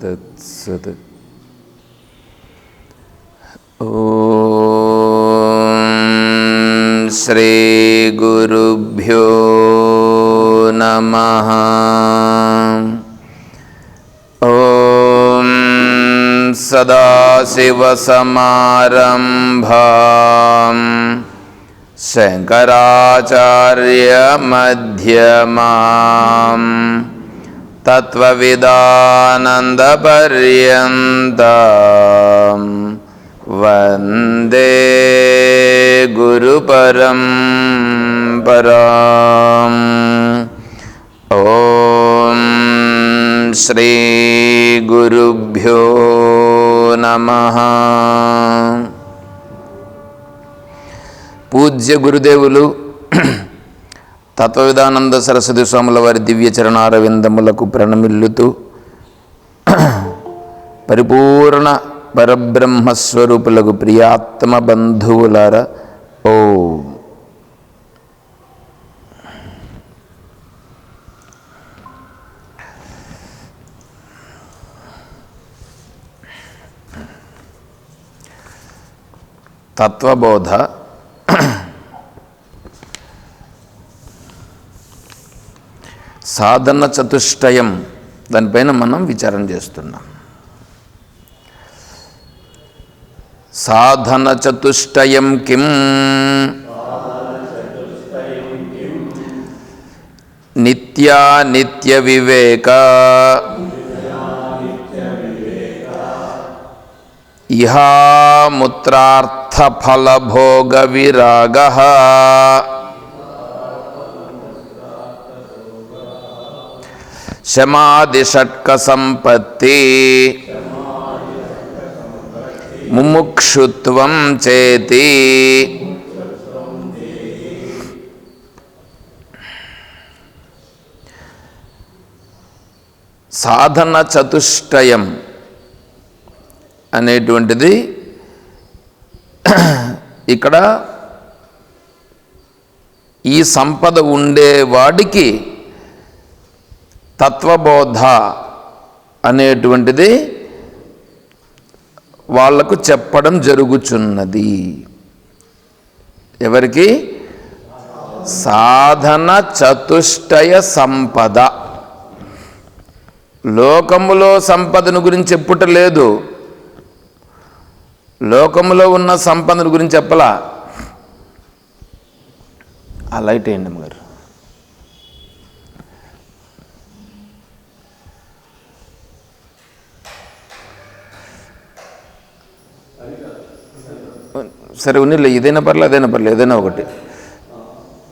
తత్సత్. శ్రీ గురుభ్యో నమః. సదాశివసమారంభాం శంకరాచార్యమధ్యమాం తత్వవిదానందపర్యంతం వందే గురుపరంపరాం. ఓం శ్రీ గురుభ్యో నమః. పూజ్య గురుదేవులు తత్వవిదానంద సరస్వతి స్వాముల వారి దివ్య చరణారవిందములకు ప్రణమిల్లుతూ పరిపూర్ణ పరబ్రహ్మస్వరూపులకు ప్రియాత్మ బంధువులారా, ఓ తత్వబోధ సాధన చతుష్టయం, దానిపైన మనం విచారణ చేస్తున్నాం. సాధన చతుష్టయం కిం? నిత్యానిత్య వివేక ఇహాముత్రార్థ ఫలభోగ విరాగః శమాది షట్క సంపత్తి ముముక్షుత్వం చేతి. సాధన చతుష్టయం అనేటువంటిది ఇక్కడ ఈ సంపద ఉండేవాడికి తత్వబోధ అనేటువంటిది వాళ్లకు చెప్పడం జరుగుచున్నది. ఎవరికి? సాధన చతుష్టయ సంపద. లోకములో సంపదను గురించి చెప్పుట లేదు, లోకములో ఉన్న సంపదను గురించి చెప్పలా. ఆ లైట్ ఏంటి అమ్మగారు? సరే ఉన్నిలే, ఇదైనా పర్లేదు అదైనా పర్లేదు, ఏదైనా ఒకటి.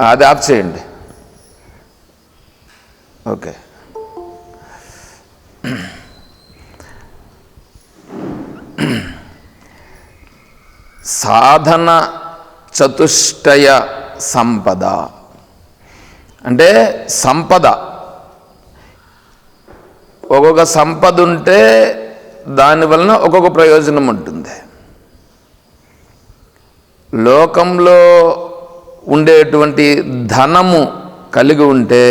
అది ఆఫ్ చేయండి. ఓకే. సాధన చతుష్టయ సంపద అంటే సంపద. ఒక్కొక్క సంపద ఉంటే దానివలన ఒక్కొక్క ప్రయోజనం ఉంటుంది. లోకంలో ఉండేటువంటి ధనము కలిగి ఉంటే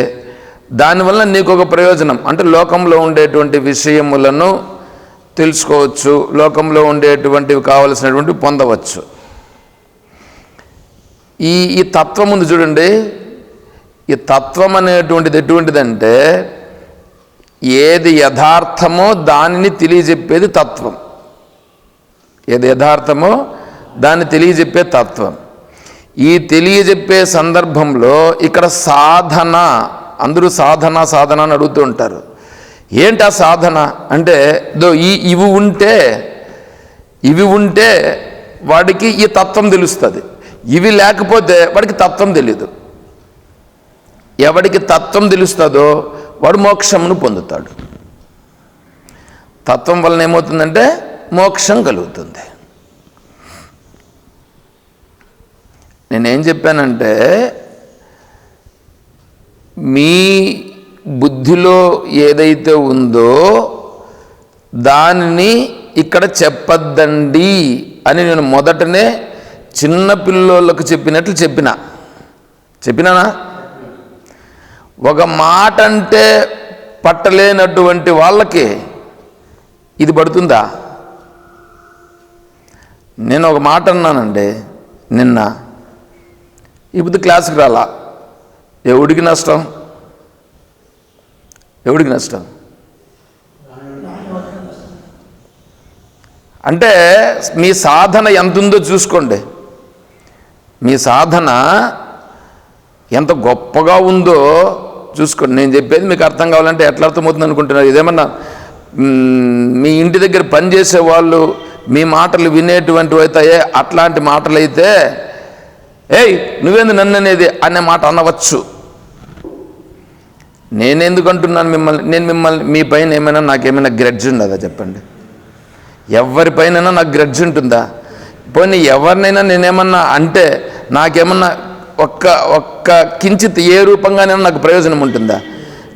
దానివల్ల నీకు ఒక ప్రయోజనం, అంటే లోకంలో ఉండేటువంటి విషయములను తెలుసుకోవచ్చు, లోకంలో ఉండేటువంటివి కావలసినటువంటి పొందవచ్చు. ఈ తత్వం ఉంది చూడండి. ఈ తత్వం అనేటువంటిది ఎటువంటిదంటే ఏది యథార్థమో దానిని తెలియజెప్పేది తత్వం. ఏది యథార్థమో దాన్ని తెలియజెప్పే తత్వం. ఈ తెలియజెప్పే సందర్భంలో ఇక్కడ సాధన, అందరూ సాధన సాధన అని అడుగుతూ ఉంటారు. ఏంటి ఆ సాధన అంటే, ఇవి ఉంటే వాడికి ఈ తత్వం తెలుస్తుంది, ఇవి లేకపోతే వాడికి తత్వం తెలియదు. ఎవడికి తత్వం తెలుస్తుందో వాడు మోక్షమును పొందుతాడు. తత్వం వలన ఏమవుతుందంటే మోక్షం కలుగుతుంది. నేనేం చెప్పానంటే, మీ బుద్ధిలో ఏదైతే ఉందో దానిని ఇక్కడ చెప్పద్దండి అని నేను మొదటనే చిన్న పిల్లోళ్ళకు చెప్పినట్లు చెప్పిన. చెప్పినానా? ఒక మాట అంటే పట్టలేనటువంటి వాళ్ళకి ఇది పడుతుందా? నేను ఒక మాట అన్నానండి నిన్న, ఇప్పుడు క్లాస్కి రాలా. ఎవడికి నష్టం? ఎవడికి నష్టం? అంటే మీ సాధన ఎంత ఉందో చూసుకోండి. మీ సాధన ఎంత గొప్పగా ఉందో చూసుకోండి. నేను చెప్పేది మీకు అర్థం కావాలంటే ఎట్లా అర్థమవుతుంది అనుకుంటున్నారు? ఇదేమన్నా మీ ఇంటి దగ్గర పనిచేసే వాళ్ళు మీ మాటలు వినేటువంటివి అయితే అట్లాంటి మాటలు అయితే ఏయ్ నువ్వేంది నన్ను అనేది అనే మాట అనవచ్చు. నేనెందుకు అంటున్నాను మిమ్మల్ని? నేను మిమ్మల్ని మీ పైన ఏమైనా నాకేమైనా గ్రడ్జ్ ఉండదా చెప్పండి? ఎవరిపైనైనా నాకు గ్రడ్జ్ ఉంటుందా? పోనీ ఎవరినైనా నేనేమన్నా అంటే నాకేమన్నా ఒక్క కించిత్ ఏ రూపంగానైనా నాకు ప్రయోజనం ఉంటుందా?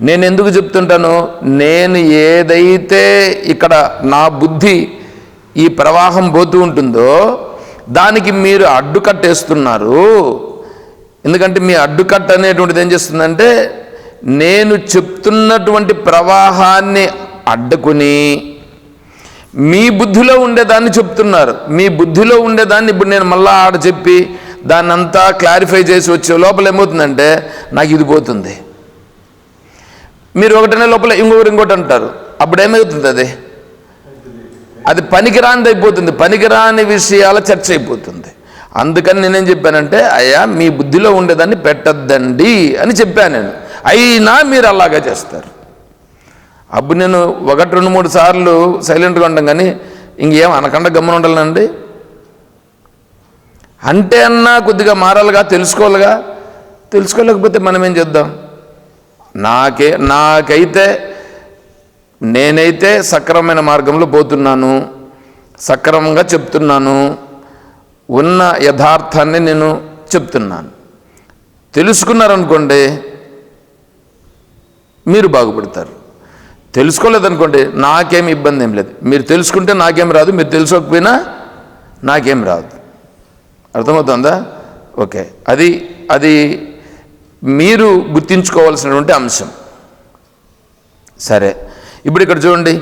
నేను ఎందుకు చెప్తుంటాను? నేను ఏదైతే ఇక్కడ నా బుద్ధి ఈ ప్రవాహం పోతూ ఉంటుందో దానికి మీరు అడ్డుకట్టేస్తున్నారు. ఎందుకంటే మీ అడ్డుకట్ట అనేటువంటిది ఏం చేస్తుందంటే నేను చెప్తున్నటువంటి ప్రవాహాన్ని అడ్డుకుని మీ బుద్ధిలో ఉండేదాన్ని చెప్తున్నారు. మీ బుద్ధిలో ఉండేదాన్ని ఇప్పుడు నేను మళ్ళా ఆడ చెప్పి దాన్ని అంతా క్లారిఫై చేసి వచ్చే లోపల ఏమవుతుందంటే నాకు ఇది పోతుంది. మీరు ఒకటనే లోపల ఇంకోటి అంటారు. అప్పుడు ఏమవుతుంది? అది పనికిరానిది అయిపోతుంది. పనికిరాని విషయాల చర్చ అయిపోతుంది. అందుకని నేనేం చెప్పానంటే అయ్యా మీ బుద్ధిలో ఉండేదాన్ని పెట్టద్దండి అని చెప్పాను నేను. అయినా మీరు అలాగే చేస్తారు. అప్పుడు నేను 1, 2, 3 సార్లు సైలెంట్గా ఉంటాం, కానీ ఇంకేం అనకుండా గమ్మున ఉండాలండి. అంటే అన్నా కొద్దిగా మారాలిగా, తెలుసుకోవాలిగా. తెలుసుకోలేకపోతే మనం ఏం చేద్దాం? నాకైతే నేనైతే సక్రమమైన మార్గంలో పోతున్నాను, సక్రమంగా చెప్తున్నాను, ఉన్న యథార్థాన్ని నేను చెప్తున్నాను. తెలుసుకున్నారనుకోండి మీరు బాగుపడతారు. తెలుసుకోలేదనుకోండి నాకేం ఇబ్బంది ఏం లేదు. మీరు తెలుసుకుంటే నాకేం రాదు, మీరు తెలుసుకోకపోయినా నాకేం రాదు. అర్థమవుతుందా? ఓకే, అది మీరు గుర్తించుకోవాల్సినటువంటి అంశం. సరే, ఇప్పుడు ఇక్కడ చూడండి,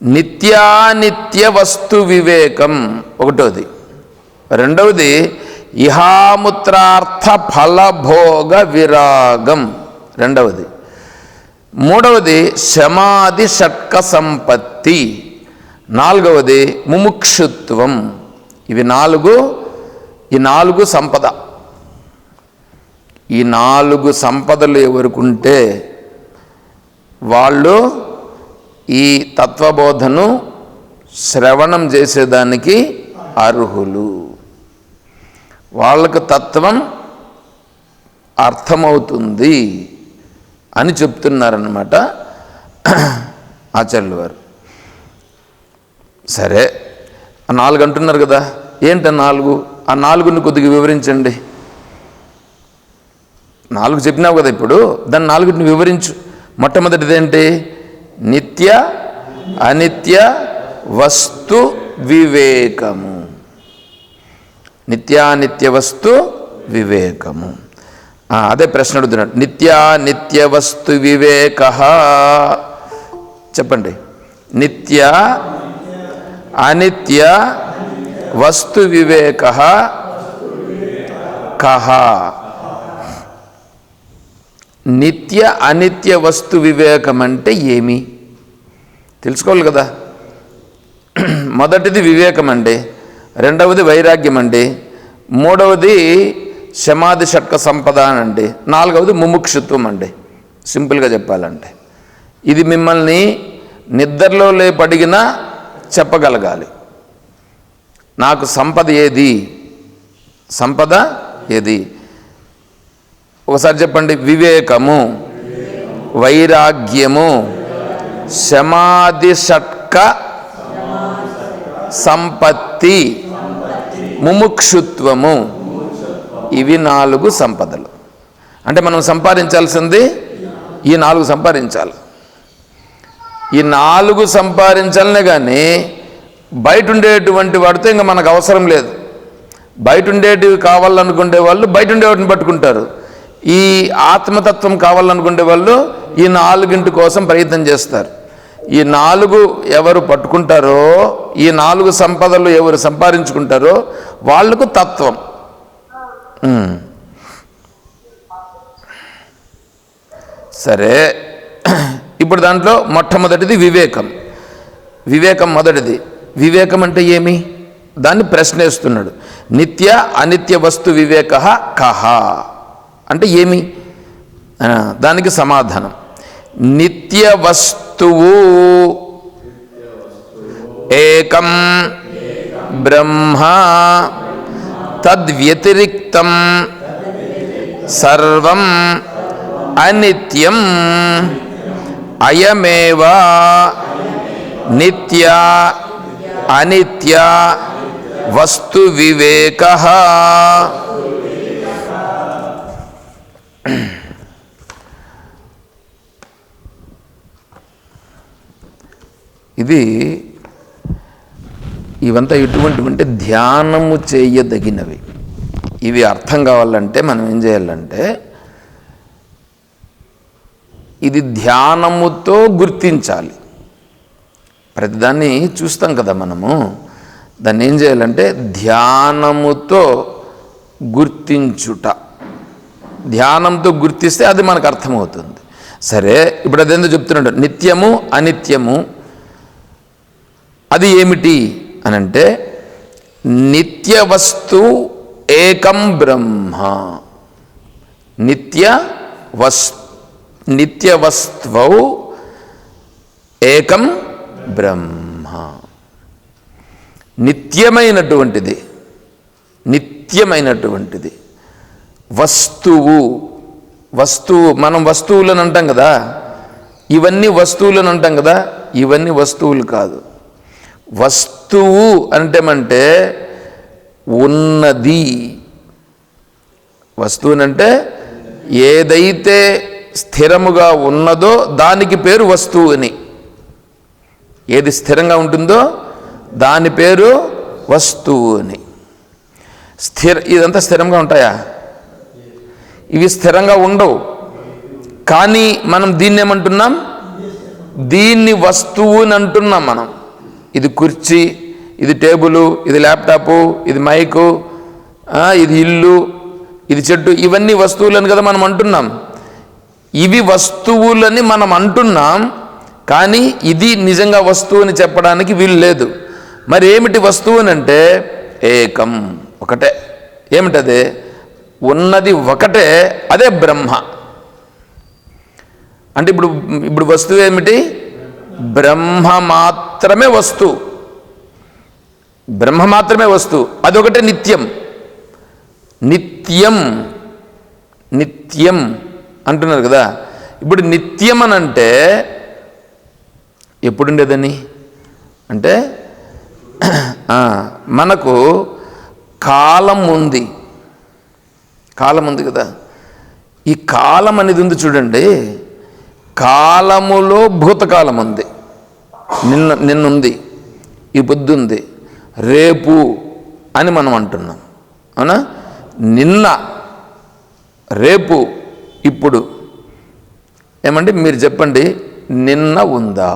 నిత్యానిత్య వస్తు వివేకం ఒకటోది. రెండవది ఇహాముత్రార్థ ఫలభోగ విరాగం రెండవది. మూడవది శమాది షట్క సంపత్తి. నాలుగవది ముముక్షుత్వం. ఇవి ఈ నాలుగు సంపద. ఈ 4 సంపదలు ఎవరికి ఉంటే వాళ్ళు ఈ తత్వబోధను శ్రవణం చేసేదానికి అర్హులు. వాళ్ళకు తత్వం అర్థమవుతుంది అని చెప్తున్నారన్నమాట ఆచార్యుల వారు. సరే, 4 అంటున్నారు కదా, ఏంట 4? ఆ 4ని కొద్దిగా వివరించండి. 4 చెప్పినావు కదా, ఇప్పుడు దాన్ని 4ని వివరించు. మొట్టమొదటిది ఏంటి? నిత్య అనిత్య వస్తు వివేకము. నిత్యానిత్య వస్తు వివేకము. అదే ప్రశ్న అడుగుతున్నాడు. నిత్యానిత్య వస్తు వివేక చెప్పండి. నిత్య అనిత్య వస్తు వివేక కహ. నిత్య అనిత్య వస్తు వివేకం అంటే ఏమి తెలుసుకోవాలి కదా. మొదటిది వివేకం అండి, రెండవది వైరాగ్యం అండి, మూడవది శమాది షట్క సంపద అండి, నాలుగవది ముముక్షుత్వం అండి. సింపుల్గా చెప్పాలంటే ఇది మిమ్మల్ని నిద్రలో లేపడిగినా చెప్పగలగాలి. నాకు సంపద ఏది, సంపద ఏది? ఒకసారి చెప్పండి. వివేకము, వైరాగ్యము, శమాది షట్క సంపత్తి, ముముక్షుత్వము. ఇవి 4 సంపదలు. అంటే మనం సంపాదించాల్సింది ఈ 4 సంపాదించాలి. ఈ 4 సంపాదించాలనే కానీ బయట ఉండేటువంటి వాడితో ఇంకా మనకు అవసరం లేదు. బయట ఉండేటివి కావాలనుకునే వాళ్ళు బయట ఉండేవాటిని పట్టుకుంటారు. ఈ ఆత్మతత్వం కావాలనుకునే వాళ్ళు ఈ 4 కోసం ప్రయత్నం చేస్తారు. ఈ 4 ఎవరు పట్టుకుంటారో, ఈ 4 సంపదలు ఎవరు సంపాదించుకుంటారో వాళ్లకు తత్వం. సరే, ఇప్పుడు దాంట్లో మొట్టమొదటిది వివేకం. వివేకం మొదటిది. వివేకం అంటే ఏమి? దాన్ని ప్రశ్నేస్తున్నాడు. నిత్య అనిత్య వస్తు వివేక కహ అంటే ఏమి? దానికి సమాధానం నిత్య వస్తువు ఏకం బ్రహ్మ తద్వ్యతిరిక్తం సర్వం అనిత్యం అయమేవ నిత్య అనిత్య వస్తు వివేకః. ఇది ఇవంతా ఎటువంటివంటే ధ్యానము చేయదగినవి. ఇవి అర్థం కావాలంటే మనం ఏం చేయాలంటే ఇది ధ్యానముతో గుర్తించాలి. ప్రతిదాన్ని చూస్తాం కదా మనము, దాన్ని ఏం చేయాలంటే ధ్యానముతో గుర్తించుట. ధ్యానంతో గుర్తిస్తే అది మనకు అర్థమవుతుంది. సరే, ఇప్పుడు అదేందో చెప్తున్నాడు, నిత్యము అనిత్యము అది ఏమిటి అని అంటే నిత్య వస్తు ఏకం బ్రహ్మ. నిత్య వస్తువు ఏకం బ్రహ్మ. నిత్యమైనటువంటిది వస్తువు. మనం వస్తువులను అంటాం కదా, ఇవన్నీ వస్తువులను అంటాం కదా, ఇవన్నీ వస్తువులు కాదు. వస్తువు అంటే ఉన్నది. వస్తువునంటే ఏదైతే స్థిరముగా ఉన్నదో దానికి పేరు వస్తువు అని. ఏది స్థిరంగా ఉంటుందో దాని పేరు వస్తువు అని. ఇదంతా స్థిరంగా ఉంటాయా? ఇవి స్థిరంగా ఉండవు. కానీ మనం దీన్ని ఏమంటున్నాం? దీన్ని వస్తువు అని అంటున్నాం మనం. ఇది కుర్చీ, ఇది టేబులు, ఇది ల్యాప్టాపు, ఇది మైకు, ఇది ఇల్లు, ఇది చెట్టు, ఇవన్నీ వస్తువులని కదా మనం అంటున్నాం. ఇవి వస్తువులని మనం అంటున్నాం, కానీ ఇది నిజంగా వస్తువు అని చెప్పడానికి వీలు లేదు. మరి ఏమిటి వస్తువు అంటే ఏకం, ఒకటే. ఏమిటదే? ఉన్నది ఒకటే, అదే బ్రహ్మ. అంటే ఇప్పుడు వస్తువు ఏమిటి? బ్రహ్మ మాత్రమే వస్తువు. బ్రహ్మ మాత్రమే వస్తువు, అదొకటే నిత్యం. నిత్యం అంటున్నారు కదా. ఇప్పుడు నిత్యం అని అంటే ఎప్పుడుండేదని అంటే మనకు కాలం ఉంది కదా. ఈ కాలం అనేది ఉంది చూడండి. కాలములో భూతకాలం ఉంది, నిన్నుంది, ఈ పొద్దు ఉంది, రేపు అని మనం అంటున్నాం, అవునా? నిన్న, రేపు, ఇప్పుడు. ఏమంటే మీరు చెప్పండి, నిన్న ఉందా?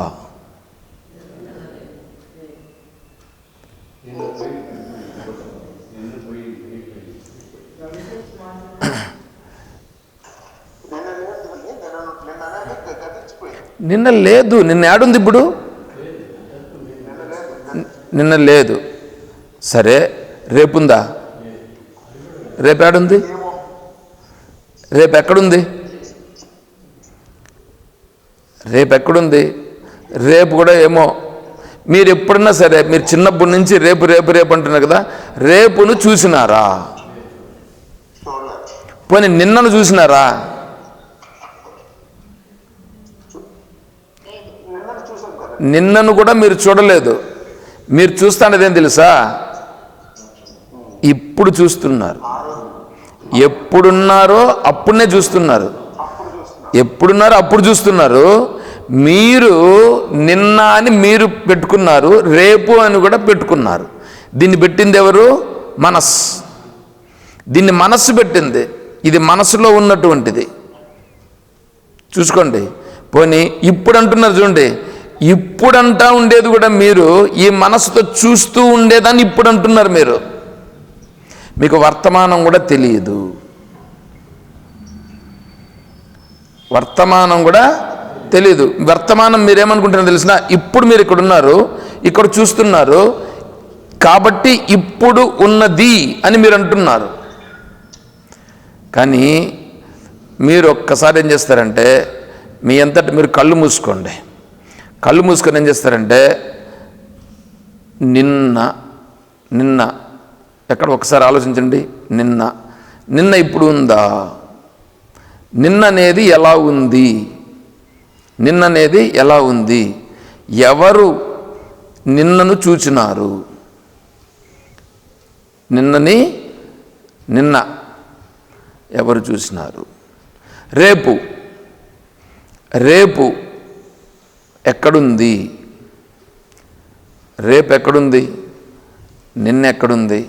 నిన్న లేదు. నిన్న ఏడుంది ఇప్పుడు? నిన్న లేదు. సరే, రేపుందా? రేపు ఏడుంది? రేపు ఎక్కడుంది? రేపు కూడా ఏమో. మీరు ఎప్పుడన్నా సరే, మీరు చిన్నప్పటి నుంచి రేపు రేపు రేపు అంటున్నారు కదా, రేపును చూసినారా? పోనీ నిన్నను చూసినారా? నిన్నను కూడా మీరు చూడలేదు. మీరు చూస్తానదేం తెలుసా? ఇప్పుడు చూస్తున్నారు. ఎప్పుడున్నారో అప్పుడునే చూస్తున్నారు. ఎప్పుడున్నారో అప్పుడు చూస్తున్నారు. మీరు నిన్న అని మీరు పెట్టుకున్నారు, రేపు అని కూడా పెట్టుకున్నారు. దీన్ని పెట్టింది ఎవరు? మనస్. దీన్ని మనస్సు పెట్టింది, ఇది మనసులో ఉన్నటువంటిది. చూసుకోండి. పోనీ ఇప్పుడు అంటున్నారు చూడండి, ఇప్పుడంటా ఉండేది కూడా మీరు ఈ మనసుతో చూస్తూ ఉండేదాన్ని ఇప్పుడు అంటున్నారు మీరు. మీకు వర్తమానం కూడా తెలియదు, వర్తమానం కూడా తెలియదు. వర్తమానం మీరేమనుకుంటున్నారు తెలిసిన, ఇప్పుడు మీరు ఇక్కడ ఉన్నారు, ఇక్కడ చూస్తున్నారు కాబట్టి ఇప్పుడు ఉన్నది అని మీరు అంటున్నారు. కానీ మీరు ఒక్కసారి ఏం చేస్తారంటే, మీ అంతటి మీరు కళ్ళు మూసుకోండి. కళ్ళు మూసుకొని ఏం చేస్తారంటే, నిన్న ఎక్కడ ఒకసారి ఆలోచించండి. నిన్న ఇప్పుడు ఉందా? నిన్న అనేది ఎలా ఉంది? నిన్న అనేది ఎలా ఉంది? ఎవరు నిన్నను చూచినారు? నిన్న ఎవరు చూసినారు? రేపు ఎక్కడుంది? రేపు ఎక్కడుంది? నిన్న ఎక్కడుంది?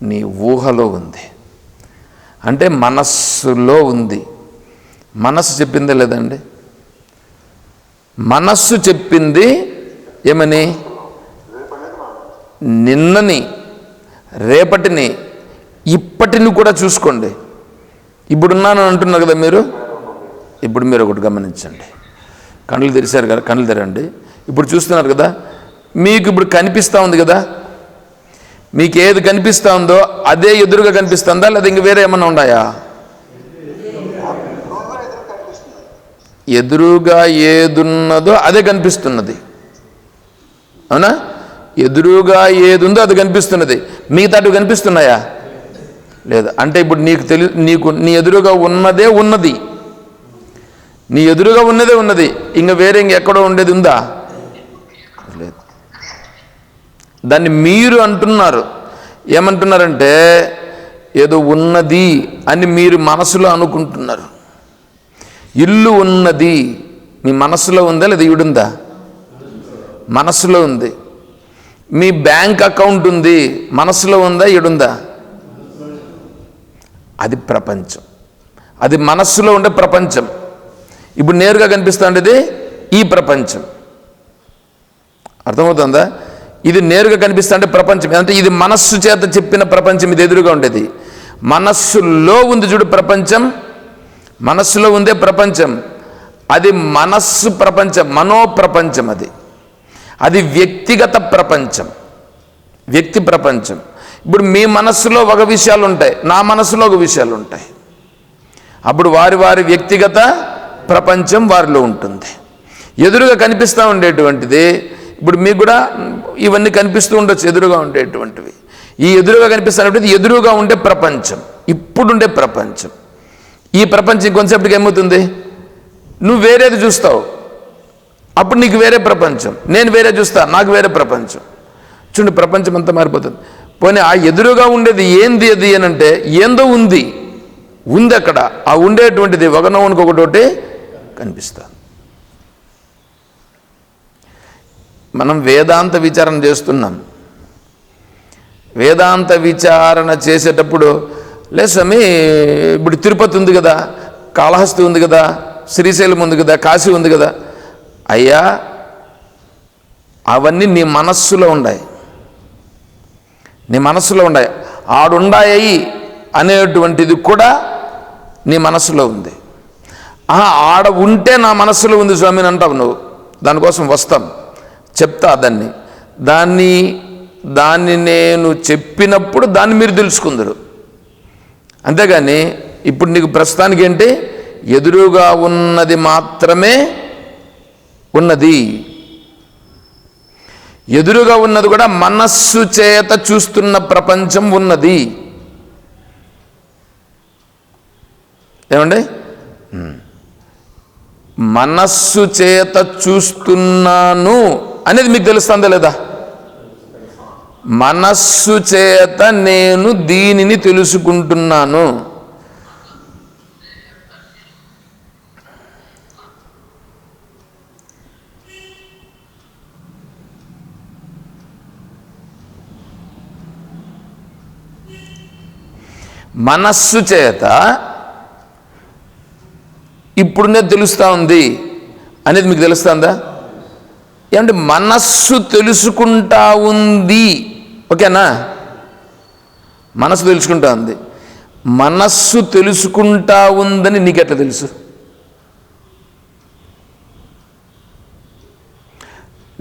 నీ ఊహలో ఉంది, అంటే మనస్సులో ఉంది. మనస్సు చెప్పిందే లేదండి? మనస్సు చెప్పింది ఏమని? నిన్నని, రేపటిని, ఇప్పటిని కూడా చూసుకోండి. ఇప్పుడున్నాను అంటున్నారు కదా మీరు. ఇప్పుడు మీరు ఒకటి గమనించండి. కళ్ళు తెరిచారు కదా, కళ్ళు తెరండి. ఇప్పుడు చూస్తున్నారు కదా, మీకు ఇప్పుడు కనిపిస్తూ ఉంది కదా. మీకు ఏది కనిపిస్తూ ఉందో అదే ఎదురుగా కనిపిస్తుందా, లేదా ఇంక వేరే ఏమన్నా ఉన్నాయా? ఎదురుగా ఏదున్నదో అదే కనిపిస్తున్నది, అవునా? ఎదురుగా ఏది ఉందో అది కనిపిస్తున్నది. మిగతావి కనిపిస్తున్నాయా? లేదు. అంటే ఇప్పుడు నీకు నీ ఎదురుగా ఉన్నదే ఉన్నది, నీ ఎదురుగా ఉన్నదే ఉన్నది. ఇంక వేరే ఇంకెక్కడో ఉండేది ఉందా? లేదు. దాన్ని మీరు అంటున్నారు. ఏమంటున్నారంటే, ఏదో ఉన్నది అని మీరు మనసులో అనుకుంటున్నారు. ఇల్లు ఉన్నది మీ మనసులో ఉందా, లేదా ఈడుందా? మనసులో ఉంది. మీ బ్యాంక్ అకౌంట్ ఉంది, మనసులో ఉందా, ఈడుందా? అది ప్రపంచం, అది మనస్సులో ఉండే ప్రపంచం. ఇప్పుడు నేరుగా కనిపిస్తుండేది ఈ ప్రపంచం. అర్థమవుతుందా? ఇది నేరుగా కనిపిస్తుంటే ప్రపంచం, అంటే ఇది మనస్సు చేత చెప్పిన ప్రపంచం. ఇది ఎదురుగా ఉండేది మనస్సులో ఉంది చూడు ప్రపంచం. మనస్సులో ఉందే ప్రపంచం. అది మనస్సు ప్రపంచం, మనోప్రపంచం. అది వ్యక్తిగత ప్రపంచం, వ్యక్తి ప్రపంచం. ఇప్పుడు మీ మనస్సులో ఒక విషయాలు ఉంటాయి, నా మనస్సులో ఒక విషయాలు ఉంటాయి. అప్పుడు వారి వ్యక్తిగత ప్రపంచం వారిలో ఉంటుంది. ఎదురుగా కనిపిస్తూ ఉండేటువంటిది ఇప్పుడు మీకు కూడా ఇవన్నీ కనిపిస్తూ ఉండొచ్చు, ఎదురుగా ఉండేటువంటివి. ఈ ఎదురుగా కనిపిస్తున్నటువంటిది ఎదురుగా ఉండే ప్రపంచం, ఇప్పుడుండే ప్రపంచం. ఈ ప్రపంచం కొంతసేపటికి ఏమవుతుంది, నువ్వు వేరేది చూస్తావు, అప్పుడు నీకు వేరే ప్రపంచం. నేను వేరే చూస్తా, నాకు వేరే ప్రపంచం. చూడండి, ప్రపంచం అంతా మారిపోతుంది. పోనీ ఆ ఎదురుగా ఉండేది ఏంది అది అని అంటే, ఏందో ఉంది అక్కడ. ఆ ఉండేటువంటిది ఒకనొకటి ఒకటి కనిపిస్తుంది. మనం వేదాంత విచారణ చేస్తున్నాం. వేదాంత విచారణ చేసేటప్పుడు, లేదు స్వామి, ఇప్పుడు తిరుపతి ఉంది కదా, కాళహస్తి ఉంది కదా, శ్రీశైలం ఉంది కదా, కాశీ ఉంది కదా. అయ్యా, అవన్నీ నీ మనస్సులో ఉన్నాయి, నీ మనస్సులో ఉన్నాయి. ఆడుండాయి అనేటువంటిది కూడా నీ మనస్సులో ఉంది. ఆడ ఉంటే నా మనస్సులో ఉంది స్వామి అని అంటావు నువ్వు. దానికోసం వస్తాం, చెప్తా దాన్ని నేను చెప్పినప్పుడు దాన్ని మీరు తెలుసుకుందరు. అంతేగాని ఇప్పుడు నీకు ప్రస్తుతానికి ఏంటి, ఎదురుగా ఉన్నది మాత్రమే ఉన్నది. ఎదురుగా ఉన్నది కూడా మనస్సు చేత చూస్తున్న ప్రపంచం ఉన్నది. ఏమండి? మనస్సు చేత చూస్తున్నాను అనేది మీకు తెలుస్తుందా లేదా? మనస్సు చేత నేను దీనిని తెలుసుకుంటున్నాను. మనస్సు చేత ఇప్పుడునే తెలుస్తూ ఉంది అనేది మీకు తెలుస్తుందా? ఏమంటే మనస్సు తెలుసుకుంటా ఉంది, ఓకేనా? మనస్సు తెలుసుకుంటా ఉంది. మనస్సు తెలుసుకుంటా ఉందని నీకెట్లా తెలుసు?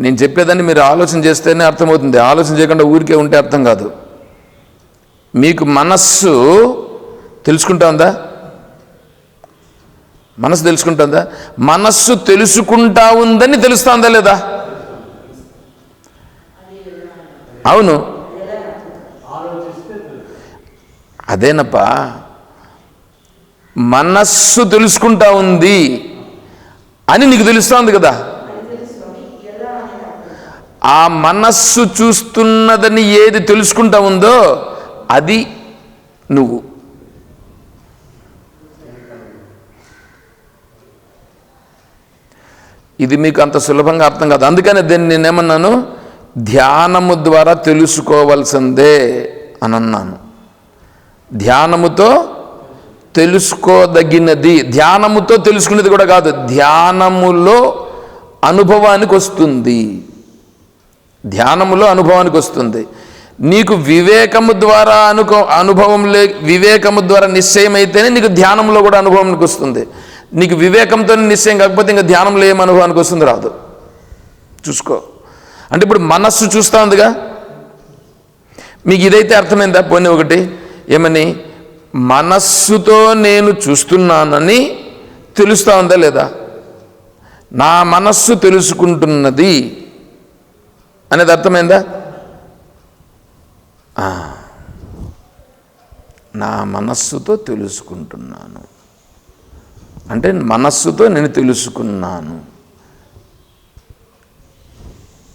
నేను చెప్పేదాన్ని మీరు ఆలోచన చేస్తేనే అర్థమవుతుంది. ఆలోచన చేయకుండా ఊరికే ఉంటే అర్థం కాదు. మీకు మనస్సు తెలుసుకుంటా ఉందా? మనస్సు తెలుసుకుంటుందా? మనస్సు తెలుసుకుంటా ఉందని తెలుస్తుందా లేదా? అవును, అదేనప్పా. మనస్సు తెలుసుకుంటా ఉంది అని నీకు తెలుస్తుంది కదా. ఆ మనస్సు చూస్తున్నదని ఏది తెలుసుకుంటా ఉందో అది నువ్వు. ఇది మీకు అంత సులభంగా అర్థం కాదు. అందుకని దీన్ని నేనేమన్నాను, ధ్యానము ద్వారా తెలుసుకోవాల్సిందే అని అన్నాను. ధ్యానముతో తెలుసుకోదగినది. ధ్యానముతో తెలుసుకునేది కూడా కాదు, ధ్యానములో అనుభవానికి వస్తుంది. ధ్యానములో అనుభవానికి వస్తుంది. నీకు వివేకము ద్వారా వివేకము ద్వారా నిశ్చయం అయితేనే నీకు ధ్యానంలో కూడా అనుభవానికి వస్తుంది. నీకు వివేకంతో నిశ్చయం కాకపోతే ఇంకా ధ్యానంలో ఏం అనుభవానికి వస్తుంది? రాదు. చూసుకో. అంటే ఇప్పుడు మనస్సు చూస్తూ ఉందిగా, మీకు ఇదైతే అర్థమైందా? పోనీ ఒకటి ఏమని, మనస్సుతో నేను చూస్తున్నానని తెలుస్తూ ఉందా లేదా? నా మనస్సు తెలుసుకుంటున్నది అనేది అర్థమైందా? నా మనస్సుతో తెలుసుకుంటున్నాను అంటే మనస్సుతో నేను తెలుసుకున్నాను.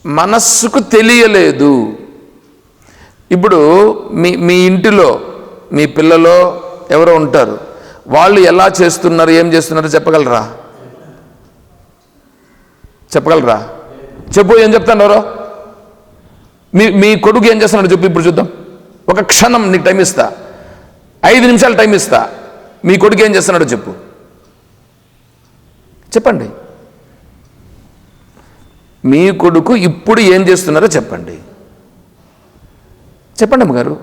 మనస్సుకు తెలియలేదు. ఇప్పుడు మీ ఇంటిలో మీ పిల్లలో ఎవరో ఉంటారు, వాళ్ళు ఎలా చేస్తున్నారు, ఏం చేస్తున్నారో చెప్పగలరా? చెప్పగలరా? చెప్పు, ఏం చెప్తున్నారు? మీ కొడుకు ఏం చేస్తున్నాడు చెప్పు. ఇప్పుడు చూద్దాం. ఒక క్షణం నీకు టైం ఇస్తా, 5 నిమిషాలు టైం ఇస్తా. మీ కొడుకు ఏం చేస్తున్నాడో చెప్పు. చెప్పండి. మీ కొడుకు ఇప్పుడు ఏం చేస్తున్నారో చెప్పండి. చెప్పండి అమ్మగారు.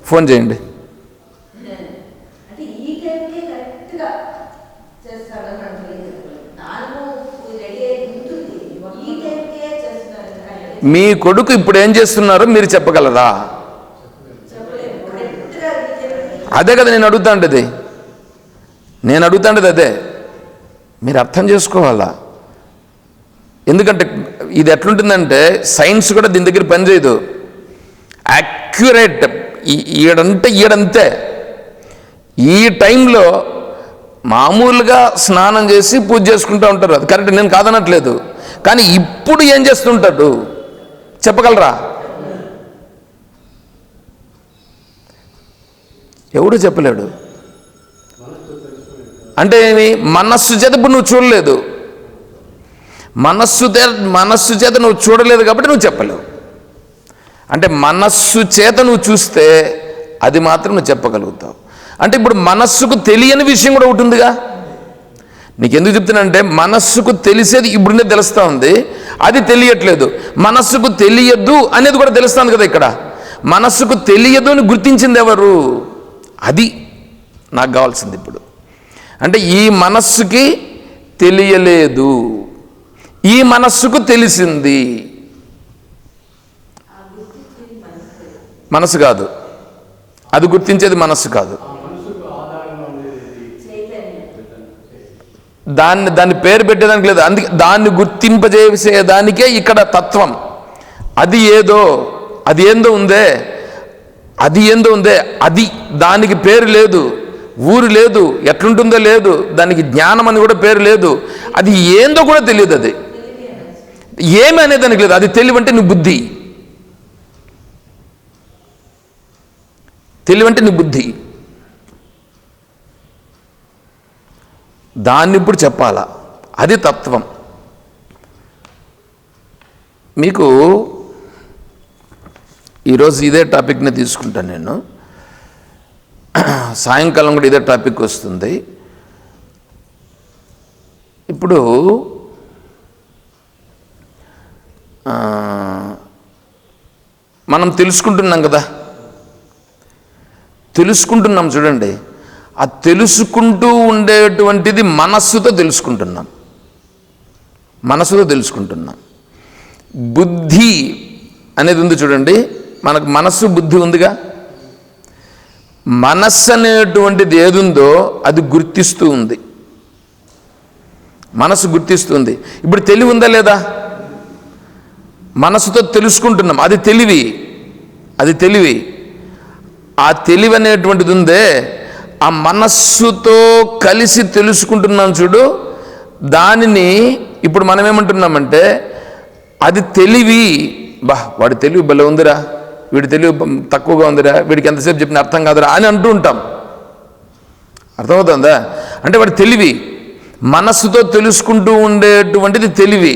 ఫోన్ చేయండి. మీ కొడుకు ఇప్పుడు ఏం చేస్తున్నారో మీరు చెప్పగలరా? అదే కదా నేను అడుగుతాండేది. అదే మీరు అర్థం చేసుకోవాలా. ఎందుకంటే ఇది ఎట్లుంటుందంటే సైన్స్ కూడా దీని దగ్గర పనిచేయదు. యాక్యురేట్ ఈడంతే ఈ టైంలో మామూలుగా స్నానం చేసి పూజ చేసుకుంటూ ఉంటారు, అది కరెక్ట్, నేను కాదనట్లేదు. కానీ ఇప్పుడు ఏం చేస్తుంటాడు చెప్పగలరా? ఎవడు చెప్పలేడు. అంటే ఏమి? మనస్సు చేత ఇప్పుడు నువ్వు చూడలేదు, మనస్సు చేత నువ్వు చూడలేదు కాబట్టి నువ్వు చెప్పలేవు. అంటే మనస్సు చేత నువ్వు చూస్తే అది మాత్రం నువ్వు చెప్పగలుగుతావు. అంటే ఇప్పుడు మనస్సుకు తెలియని విషయం కూడా ఒకటి ఉందిగా. నీకు ఎందుకు చెప్తున్నానంటే మనస్సుకు తెలిసేది ఇప్పుడునే తెలుస్తూ ఉంది, అది తెలియట్లేదు. మనస్సుకు తెలియదు అనేది కూడా తెలుస్తుంది కదా. ఇక్కడ మనస్సుకు తెలియదు అని గుర్తించింది ఎవరు? అది నాకు కావాల్సింది ఇప్పుడు. అంటే ఈ మనస్సుకి తెలియలేదు, ఈ మనస్సుకు తెలిసింది. మనసు కాదు, అది గుర్తించేది మనస్సు కాదు. దాన్ని పేరు పెట్టేదానికి లేదు. అందుకే దాన్ని గుర్తింపజేసేదానికే ఇక్కడ తత్వం. అది ఏందో ఉందే, అది దానికి పేరు లేదు, ఊరు లేదు, ఎట్లుంటుందో లేదు, దానికి జ్ఞానం అని కూడా పేరు లేదు. అది ఏందో కూడా తెలియదు. అది ఏమి అనేదానికి లేదు. అది తెలివంటే నీ బుద్ధి, తెలివంటే నీ బుద్ధి. దాన్ని ఇప్పుడు చెప్పాలా, అది తత్వం. మీకు ఈరోజు ఇదే టాపిక్ని తీసుకుంటాను నేను. సాయంకాలం కూడా ఇదే టాపిక్ వస్తుంది. ఇప్పుడు మనం తెలుసుకుంటున్నాం కదా, తెలుసుకుంటున్నాం చూడండి. ఆ తెలుసుకుంటూ ఉండేటువంటిది మనస్సుతో తెలుసుకుంటున్నాం, మనస్సుతో తెలుసుకుంటున్నాం. బుద్ధి అనేది ఉంది చూడండి, మనకు మనస్సు బుద్ధి ఉందిగా. మనస్సు అనేటువంటిది ఏదుందో అది గుర్తిస్తూ ఉంది, మనస్సు గుర్తిస్తుంది. ఇప్పుడు తెలివి ఉందా లేదా? మనస్సుతో తెలుసుకుంటున్నాం, అది తెలివి, అది తెలివి. ఆ తెలివి అనేటువంటిది ఉందే, ఆ మనస్సుతో కలిసి తెలుసుకుంటున్నాం చూడు, దానిని ఇప్పుడు మనం ఏమంటున్నామంటే అది తెలివి. వాడి తెలివి భలే ఉందిరా, వీడి తెలివి తక్కువగా ఉందిరా, వీడికి ఎంతసేపు చెప్పిన అర్థం కాదురా అని అంటూ ఉంటాం. అర్థమవుతుందా? అంటే వాడి తెలివి, మనస్సుతో తెలుసుకుంటూ ఉండేటువంటిది తెలివి.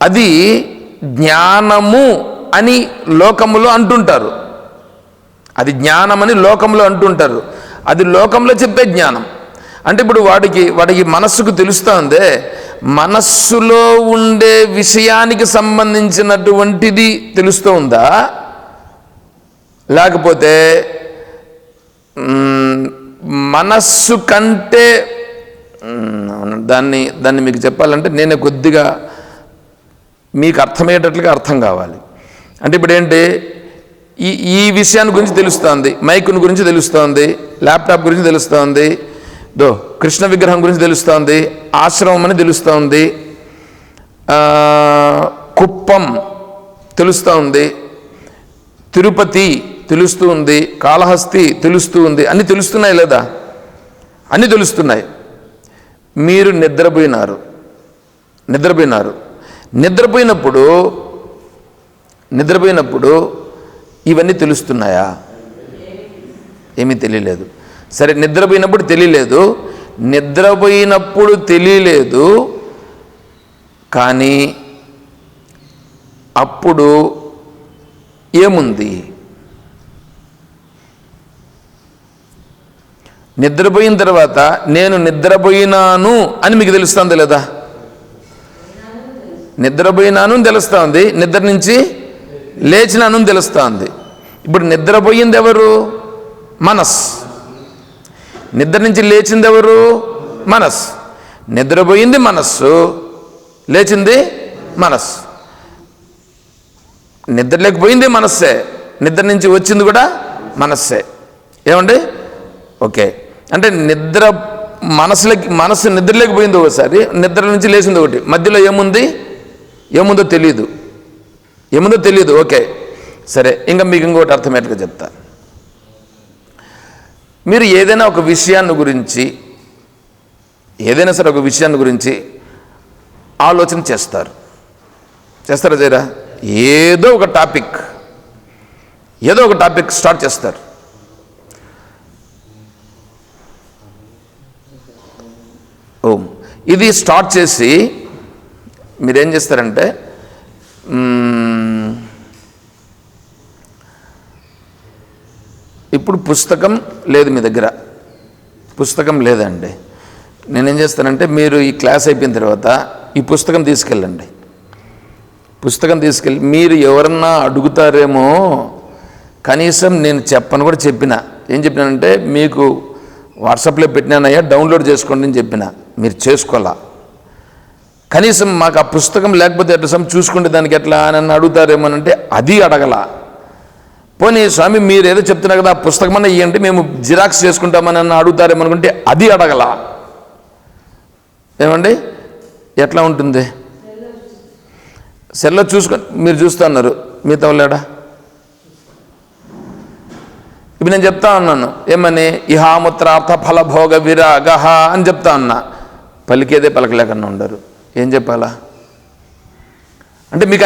అది జ్ఞానము అని లోకములో అంటుంటారు, అది జ్ఞానమని లోకంలో అంటుంటారు. అది లోకంలో చెప్పే జ్ఞానం. అంటే ఇప్పుడు వాడికి మనస్సుకు తెలుస్తుందే, మనస్సులో ఉండే విషయానికి సంబంధించినటువంటిది తెలుస్తూ ఉందా, లేకపోతే మనస్సు కంటే దాన్ని మీకు చెప్పాలంటే నేనే కొద్దిగా మీకు అర్థమయ్యేటట్లుగా అర్థం కావాలి. అంటే ఇప్పుడు ఏంటి, ఈ విషయాన్ని గురించి తెలుస్తోంది, మైకుని గురించి తెలుస్తోంది, ల్యాప్టాప్ గురించి తెలుస్తోంది, కృష్ణ విగ్రహం గురించి తెలుస్తోంది, ఆశ్రమం అని తెలుస్తోంది, కుప్పం తెలుస్తూ ఉంది, తిరుపతి తెలుస్తూ ఉంది, కాళహస్తి తెలుస్తూ ఉంది. అన్నీ తెలుస్తున్నాయి లేదా? అన్నీ తెలుస్తున్నాయి. మీరు నిద్రపోయినారు, నిద్రపోయినప్పుడు ఇవన్నీ తెలుస్తున్నాయా? ఏమీ తెలియలేదు. సరే, నిద్రపోయినప్పుడు తెలియలేదు, కానీ అప్పుడు ఏముంది? నిద్రపోయిన తర్వాత నేను నిద్రపోయినాను అని మీకు తెలుస్తుంది లేదా? నిద్రపోయినాను తెలుస్తుంది, నిద్ర నుంచి లేచినాను తెలుస్తుంది. ఇప్పుడు నిద్రపోయింది ఎవరు? మనస్. నిద్ర నుంచి లేచింది ఎవరు? మనస్. నిద్రపోయింది మనస్సు, లేచింది మనస్సు. నిద్ర లేకపోయింది మనస్సే, నిద్ర నుంచి వచ్చింది కూడా మనస్సే. ఏమండి? ఓకే. అంటే మనస్సు నిద్ర లేకపోయింది ఒకసారి, నిద్ర నుంచి లేచింది ఒకటి, మధ్యలో ఏముందో తెలియదు. ఓకే, సరే. ఇంకా మీకు ఇంకోటి అర్థమయ్యేట్టుగా చెప్తా. మీరు ఏదైనా ఒక విషయాన్ని గురించి ఆలోచన చేస్తారా చేయరా? ఏదో ఒక టాపిక్ స్టార్ట్ చేస్తారు. ఇది స్టార్ట్ చేసి మీరేం చేస్తారంటే, ఇప్పుడు పుస్తకం లేదు మీ దగ్గర, పుస్తకం లేదండి. నేనేం చేస్తానంటే, మీరు ఈ క్లాస్ అయిపోయిన తర్వాత ఈ పుస్తకం తీసుకెళ్ళండి. మీరు ఎవరన్నా అడుగుతారేమో, కనీసం నేను చెప్పను కూడా ఏం చెప్పినానంటే, మీకు వాట్సాప్లో పెట్టినానయ్యా, డౌన్లోడ్ చేసుకోండి అని చెప్పిన. మీరు చేసుకోవాలా. కనీసం మాకు ఆ పుస్తకం లేకపోతే ఎట్లా చూసుకుంటే దానికి ఎట్లా అని అడుగుతారేమోనంటే అది అడగల. పోనీ స్వామి మీరు ఏదో చెప్తున్నారు కదా, ఆ పుస్తకం అన్న ఇవ్వండి, మేము జిరాక్స్ చేసుకుంటామని అడుగుతారేమో అనుకుంటే అది అడగల. ఏమండి? ఎట్లా ఉంటుంది? సెల్లో చూసుకొని మీరు చూస్తున్నారు, మీతో లేడా? ఇప్పుడు నేను చెప్తా ఉన్నాను ఏమని, ఇహాముత్రార్థ ఫలభోగ విరాగ అని చెప్తా ఉన్నా, పలికేదే పలకలేకన్నా ఉండరు. ఏం చెప్పాలా? అంటే మీకు